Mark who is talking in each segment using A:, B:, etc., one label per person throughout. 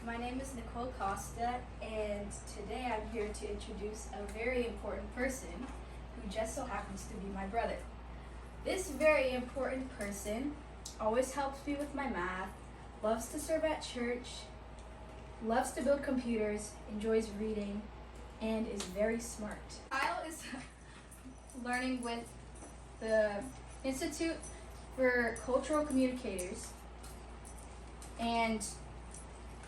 A: My name is Nicole Costa, and today I'm here to introduce a very important person who just so happens to be my brother. This very important person always helps me with my math, loves to serve at church, loves to build computers, enjoys reading, and is very smart. Kyle is learning with the Institute for Cultural Communicators, and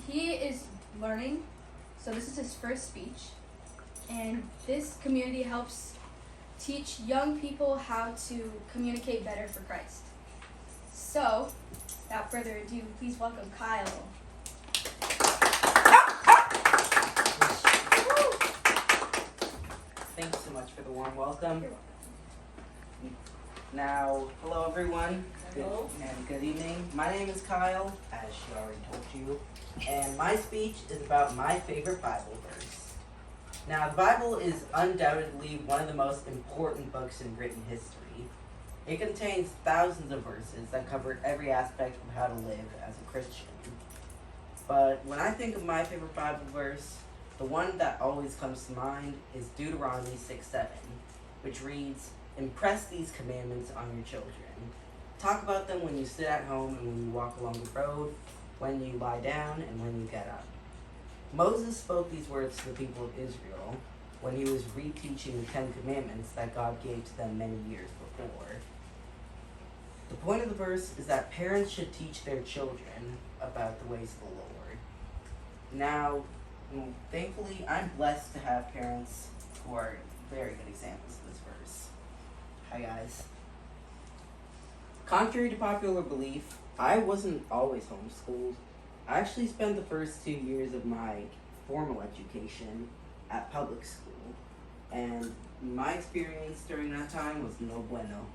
A: he is learning, so this is his first speech, and this community helps teach young people how to communicate better for Christ. So, without further ado, please welcome Kyle.
B: Thanks so much for the warm welcome.
A: You're welcome.
B: Now, hello everyone.
A: Hello.
B: And good evening. My name is Kyle, as she already told you, and my speech is about my favorite Bible verse. Now, the Bible is undoubtedly one of the most important books in written history. It contains thousands of verses that cover every aspect of how to live as a Christian. But when I think of my favorite Bible verse, the one that always comes to mind is Deuteronomy 6:7, which reads, "Impress these commandments on your children. Talk about them when you sit at home and when you walk along the road, when you lie down and when you get up." Moses spoke these words to the people of Israel when he was reteaching the 10 Commandments that God gave to them many years before. The point of the verse is that parents should teach their children about the ways of the Lord. Now, thankfully, I'm blessed to have parents who are very good examples of this verse. Hi guys. Contrary to popular belief, I wasn't always homeschooled. I actually spent the first 2 years of my formal education at public school, and my experience during that time was no bueno.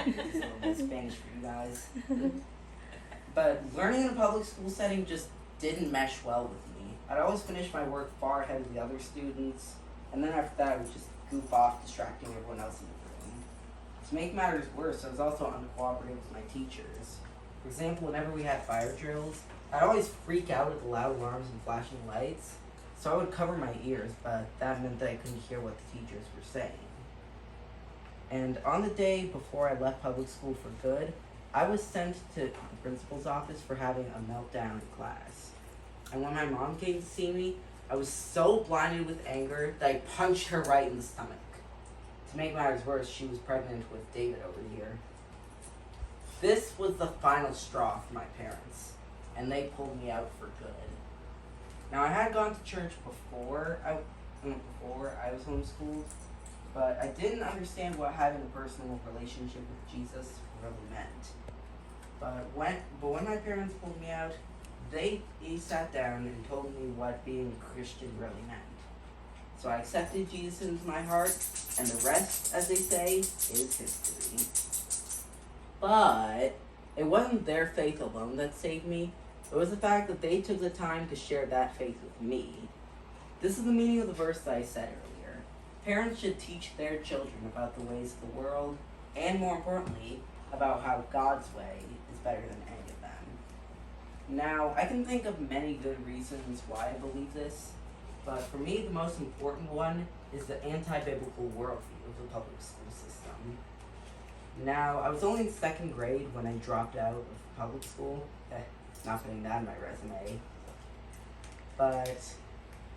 B: It's a little bit Spanish for you guys. But learning in a public school setting just didn't mesh well with me. I'd always finish my work far ahead of the other students, and then after that I would just goof off, distracting everyone else in the room. To make matters worse, I was also uncooperative with my teachers. For example, whenever we had fire drills, I'd always freak out at the loud alarms and flashing lights, so I would cover my ears, but that meant that I couldn't hear what the teachers were saying. And on the day before I left public school for good, I was sent to the principal's office for having a meltdown in class. And when my mom came to see me, I was so blinded with anger that I punched her right in the stomach. To make matters worse, she was pregnant with David over here. This was the final straw for my parents, and they pulled me out for good. Now, I had gone to church before I was homeschooled, but I didn't understand what having a personal relationship with Jesus really meant. But when my parents pulled me out, they sat down and told me what being a Christian really meant. So I accepted Jesus into my heart, and the rest, as they say, is history. But it wasn't their faith alone that saved me. It was the fact that they took the time to share that faith with me. This is the meaning of the verse that I said earlier. Parents should teach their children about the ways of the world, and more importantly, about how God's way is better than any of them. Now, I can think of many good reasons why I believe this, but for me, the most important one is the anti-biblical worldview of the public school system. Now, I was only in second grade when I dropped out of public school. Not putting that in my resume. But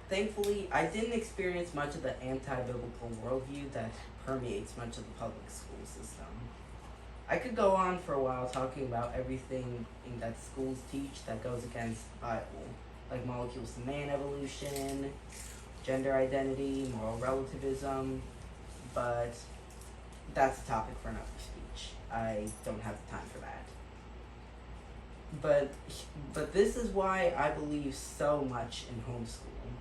B: thankfully, I didn't experience much of the anti-biblical worldview that permeates much of the public school system. I could go on for a while talking about everything that schools teach that goes against the Bible, like molecules to man evolution, gender identity, moral relativism, but that's a topic for another speech. I don't have the time for that. But this is why I believe so much in homeschooling.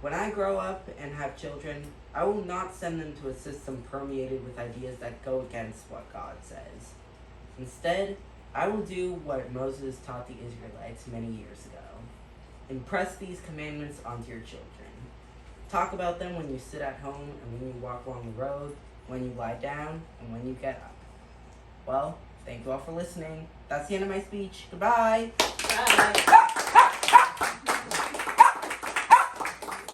B: When I grow up and have children, I will not send them to a system permeated with ideas that go against what God says. Instead, I will do what Moses taught the Israelites many years ago. Impress these commandments onto your children. Talk about them when you sit at home and when you walk along the road, when you lie down, and when you get up. Well, Thank you all for listening. That's the end of my speech. Goodbye.
C: Bye.